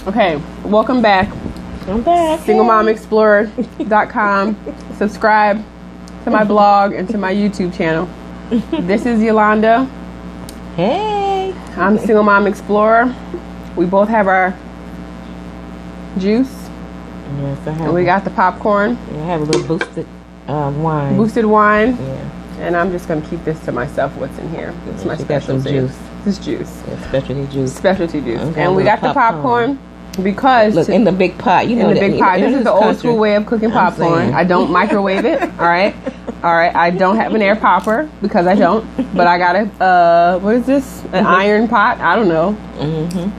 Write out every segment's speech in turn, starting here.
Okay, welcome back. I'm back. SingleMomExplorer.com. Subscribe to my blog and to my YouTube channel. This is Yolanda. Hey. I'm Single Mom Explorer. We both have our juice. Yes, I have. And we got the popcorn. I have a little boosted wine. Boosted wine. Yeah. And I'm just going to keep this to myself, what's in here. It's my specialty. Juice. This juice. Yeah, specialty juice. Specialty juice. Okay, And we got the popcorn because... Look, in the big pot. You know in the big pot. This is the old school way of cooking popcorn. I don't microwave it. All right. I don't have an air popper because I don't. But I got a, what is this? An iron pot? I don't know.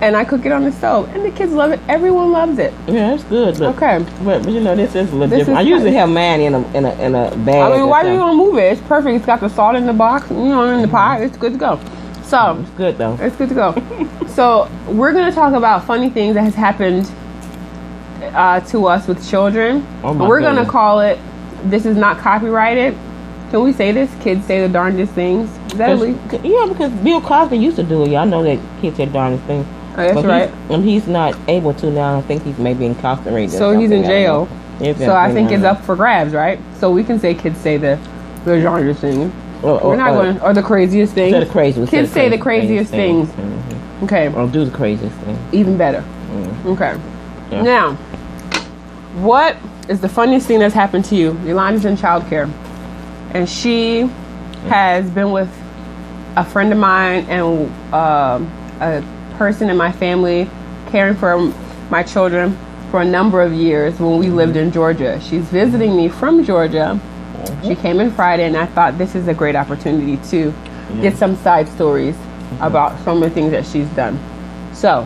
And I cook it on the stove. And the kids love it. Everyone loves it. Yeah, it's good. Look. Okay. But you know, this is a little different. I usually have mine in a bag. I mean, why do you want to move it? It's perfect. It's got the salt in the box, in the pot. It's good to go. So it's good though. It's good to go. So we're going to talk about funny things that has happened to us with children. We're going to call it, this is not copyrighted. Can we say this? Kids say the darndest things. Is that illegal? Yeah, because Bill Cosby used to do it. Y'all know that kids say darndest things. Oh, that's right. He's not able to now. I think he's maybe incarcerated. So he's in jail. So I think it's up for grabs, right? So we can say kids say the darndest things. We're not going to, or the craziest things. The craziest. Kids say the craziest things. Okay. Or do the craziest thing. Even better. Okay. Yeah. Now, what is the funniest thing that's happened to you? Yolanda's in childcare, and she has been with a friend of mine and a person in my family caring for my children for a number of years when we lived in Georgia. She's visiting me from Georgia. She came in Friday, and I thought this is a great opportunity to get some side stories about some of the things that she's done. So,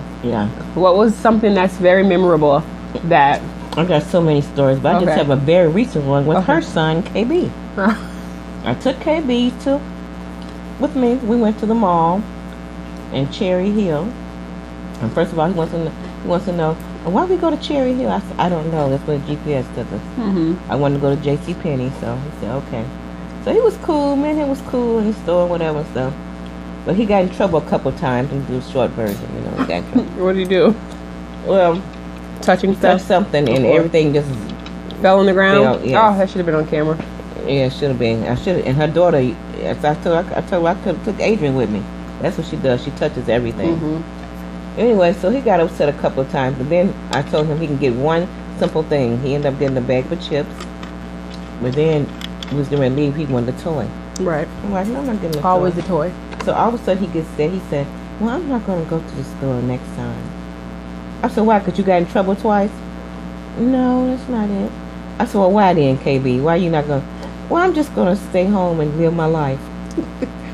what was something that's very memorable that... I got so many stories, but I just have a very recent one with her son, KB. I took KB with me. We went to the mall in Cherry Hill. And first of all, he wants to know, why we go to Cherry Hill? I said, I don't know. That's what the GPS does us. I wanted to go to JCPenney, so he said, okay. So he was cool. Man, he was cool in the store, whatever stuff. But he got in trouble a couple of times, and do a short version, you know. He got in trouble. What did he do? Well, touching stuff? Something, and everything just fell on the ground? Yes. Oh, that should have been on camera. Yeah, it should have been. I should have. And her daughter, I told her I could have took Adrian with me. That's what she does. She touches everything. Anyway, so he got upset a couple of times, but then I told him he can get one simple thing. He ended up getting a bag of chips, but then he was going to leave. He wanted a toy. Right. I'm like, no, I'm not getting a toy. Always a toy. So all of a sudden he gets there. He said, well, I'm not going to go to the store next time. I said, why? Because you got in trouble twice? No, that's not it. I said, well, why then, KB? Why are you not going to? Well, I'm just going to stay home and live my life.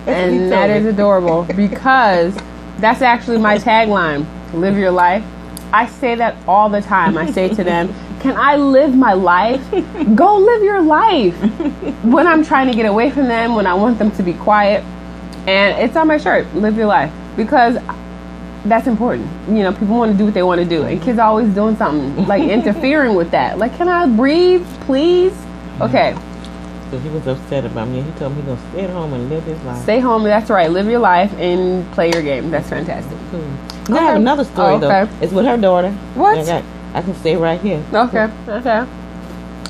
And that is adorable because that's actually my tagline, live your life. I say that all the time. I say to them, can I live my life? Go live your life. When I'm trying to get away from them, when I want them to be quiet. And it's on my shirt, live your life. Because that's important. You know, people want to do what they want to do. And kids are always doing something, like interfering with that. Like, can I breathe, please? Okay. So he was upset about me. He told me he's going to stay at home and live his life. Stay home, that's right. Live your life and play your game. That's fantastic. Cool. I have another story, though. It's with her daughter. What? I can stay right here. Okay.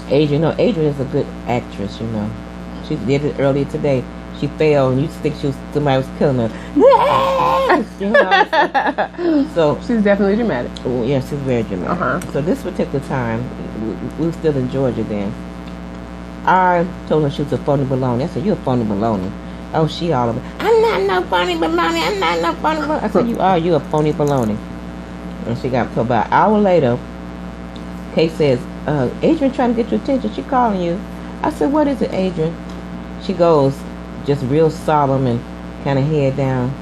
Adrian is a good actress, you know. She did it earlier today. She fell, and you think somebody was killing her. You know, so she's definitely dramatic. Oh, yeah, she's very dramatic. So this particular time, we were still in Georgia then. I told her she was a phony baloney. I said, you're a phony baloney. Oh, she all of it. I'm not no phony baloney. I'm not no phony baloney. I said, you are. You're a phony baloney. And she got, so about an hour later, Kay says, Adrian trying to get your attention. She calling you. I said, what is it, Adrian? She goes, just real solemn and kind of head down.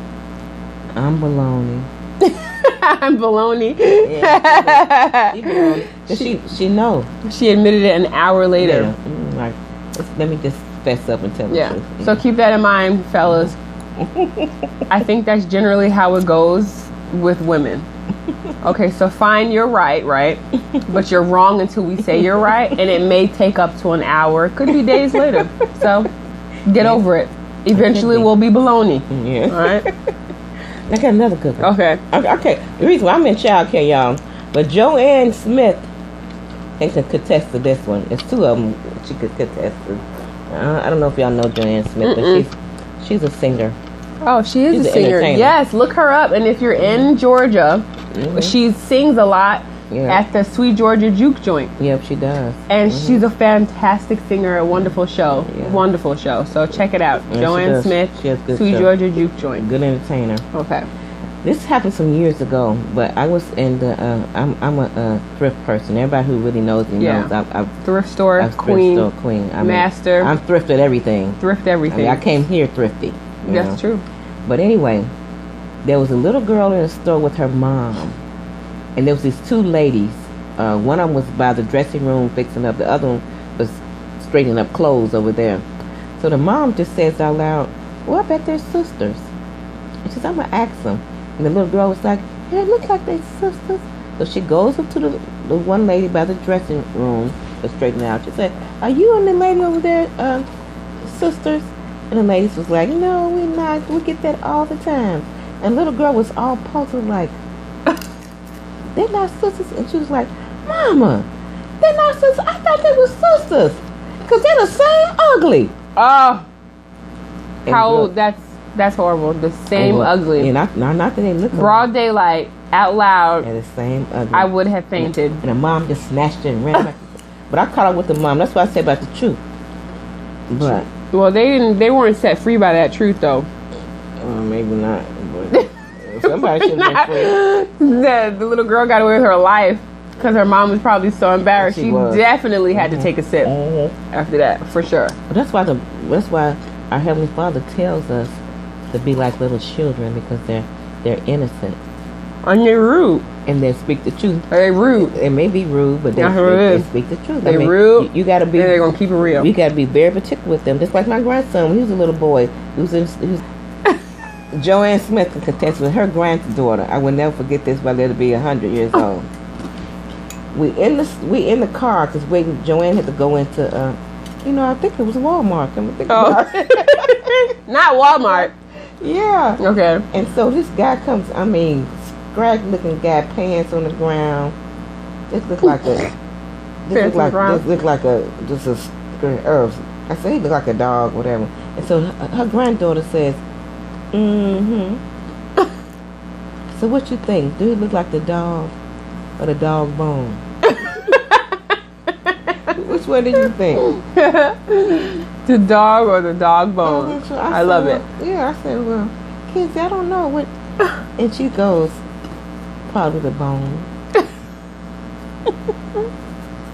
I'm baloney. I'm baloney. Yeah, she know. She admitted it an hour later. Yeah. Like, let me just fess up and tell the truth. So keep that in mind, fellas. I think that's generally how it goes with women. Okay, so fine, you're right? But you're wrong until we say you're right, and it may take up to an hour. It could be days later. So get over it. Eventually, we'll be baloney. Yeah. All right. I got another good one. Okay. The reason why I'm in childcare, y'all, But Joanne Smith can contest to this one. It's two of them she could contest to. I don't know if y'all know Joanne Smith, but she's a singer. Oh, she is a singer. Yes, look her up. And if you're in Georgia, she sings a lot at the Sweet Georgia Juke Joint. Yep, she does. And she's a fantastic singer. A wonderful show. Wonderful show. So check it out. Joanne Smith, she has good Sweet show. Georgia Juke Joint. Good entertainer. Okay. This happened some years ago, but I was in the. I'm a thrift person. Everybody who really knows me knows. I'm thrift store queen. Master. I'm thrift at everything. Thrift everything. I came here thrifty. That's true. But anyway, there was a little girl in the store with her mom, and there was these two ladies. One of them was by the dressing room fixing up. The other one was straightening up clothes over there. So the mom just says out loud, "Well, I bet they're sisters." And she says, "I'm gonna ask them." And the little girl was like, "Yeah, it looks like they're sisters." So she goes up to the one lady by the dressing room to straighten out. She said, "Are you and the lady over there sisters?" And the lady was like, "No, we're not. We get that all the time." And the little girl was all puzzled like, "They're not sisters?" And she was like, "Mama, they're not sisters. I thought they were sisters. Because they're the same ugly." Oh. How old? That's horrible. The same ugly. And not that they look broad daylight, out loud. They're the same ugly. I would have fainted. And the mom just snatched it and ran back. But I caught up with the mom. That's what I said about the truth. But well, they weren't set free by that truth though. Maybe not. But somebody should have been free. The little girl got away with her life because her mom was probably so embarrassed. She definitely had to take a sip after that, for sure. But that's why our Heavenly Father tells us to be like little children, because they're innocent. And they're rude. And they speak the truth. They're rude. They may be rude, but they speak the truth. They're rude. You gotta be. They're gonna keep it real. You gotta be very particular with them. Just like my grandson, when he was a little boy, he was Joanne Smith can contest with her granddaughter. I will never forget this, but let it be 100 years old. We in the car because waiting. Joanne had to go into I think it was Walmart. Not Walmart. Yeah. Okay. And so this guy comes. I mean, scraggly looking guy, pants on the ground. This looked like a. This looked like a. Just a. I say he looked like a dog, whatever. And so her granddaughter says, "So what you think? Do he look like the dog or the dog bone?" Which one do you think? The dog or the dog bone? So I love it. Yeah, I said, "Well, kids, I don't know what." And she goes, "Probably the bone."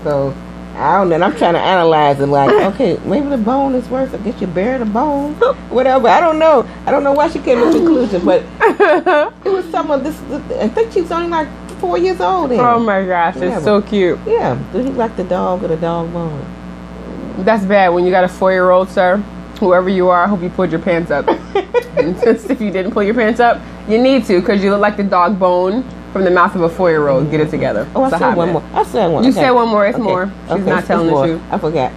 So I don't know. And I'm trying to analyze it. Like, okay, maybe the bone is worse. I guess you bury the bone, whatever. I don't know. I don't know why she came to a conclusion, but it was some of this. I think she was only like 4 years old then. Oh my gosh, it's so cute. Yeah, do he like the dog or the dog bone? That's bad when you got a 4-year-old, sir. Whoever you are, I hope you pulled your pants up. And if you didn't pull your pants up, you need to, because you look like the dog bone from the mouth of a 4-year-old. Get it together. Oh, I said one more. I said one. You said one more. It's more. She's not telling the truth. I forgot.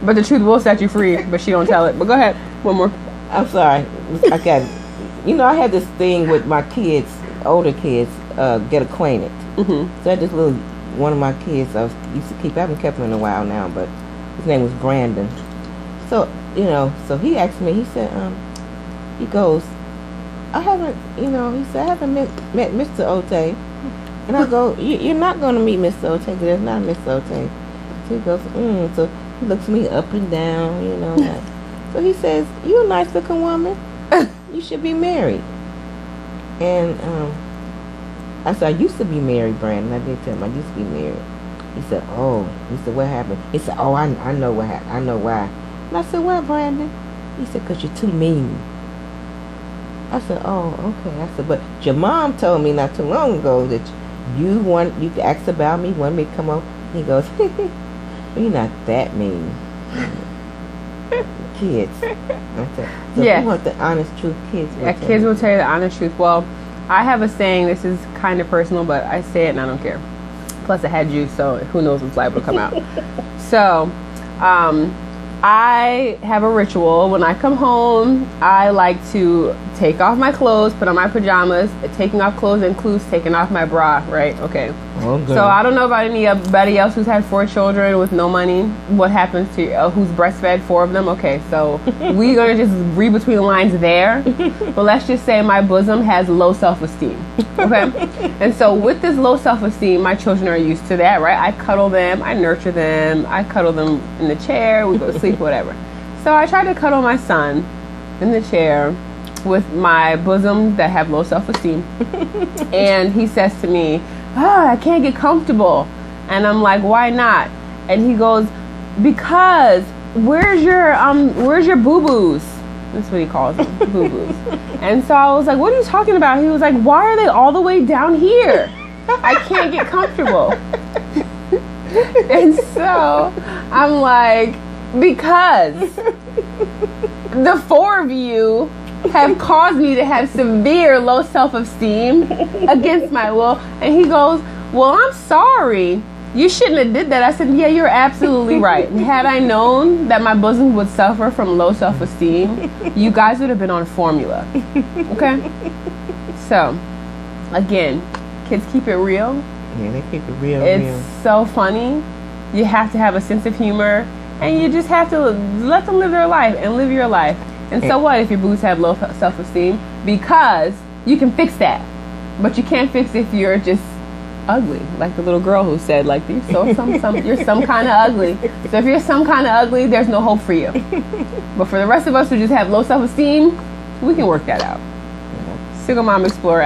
But the truth will set you free, but she don't tell it. But go ahead. One more. I'm sorry. I had this thing with my kids, older kids, get acquainted. So I had this little, one of my kids I used to keep. I haven't kept him in a while now, but his name was Brandon. So, so he asked me, he said, he goes, I haven't met Mr. Ote. And I go, you're not going to meet Mr. Ote, because there's not Mr. Ote. So he goes, So he looks me up and down, like. So he says, you're a nice looking woman. You should be married. And I said, I used to be married, Brandon. I did tell him I used to be married. He said, oh. He said, what happened? He said, oh, I know what happened. I know why. And I said, why, Brandon? He said, because you're too mean. I said, oh, okay. I said, but your mom told me not too long ago that you asked about me, wanted me to come over. He goes, you're not that mean. Kids. I said, so you want the honest truth, kids will tell kids will tell you the honest truth. Well, I have a saying, this is kind of personal, but I say it and I don't care. Plus it had juice, so who knows what's liable to come out. So, I have a ritual. When I come home, I like to take off my clothes, put on my pajamas. Taking off clothes includes taking off my bra, right? Okay. Oh, so I don't know about anybody else who's had 4 children with no money. What happens to who's breastfed 4 of them? Okay, so we're gonna just read between the lines there. But let's just say my bosom has low self-esteem. Okay, and so with this low self-esteem, my children are used to that, right? I cuddle them, I nurture them, I cuddle them in the chair, we go to sleep, whatever. So I try to cuddle my son in the chair with my bosom that have low self-esteem, and he says to me, I can't get comfortable. And I'm like, why not? And he goes, because where's your boo-boos? That's what he calls them, boo-boos. And so I was like, what are you talking about? He was like, why are they all the way down here? I can't get comfortable. And so I'm like, because the 4 of you have caused me to have severe low self-esteem against my will. And he goes, well, I'm sorry. You shouldn't have did that. I said, yeah, you're absolutely right. Had I known that my bosom would suffer from low self-esteem, you guys would have been on formula. Okay? So, again, kids keep it real. Yeah, they keep it real. It's so funny. You have to have a sense of humor, and you just have to let them live their life and live your life. And so what if your boobs have low self-esteem? Because you can fix that. But you can't fix if you're just ugly. Like the little girl who said, like, you're some kind of ugly. So if you're some kind of ugly, there's no hope for you. But for the rest of us who just have low self-esteem, we can work that out. Single Mom Explorer.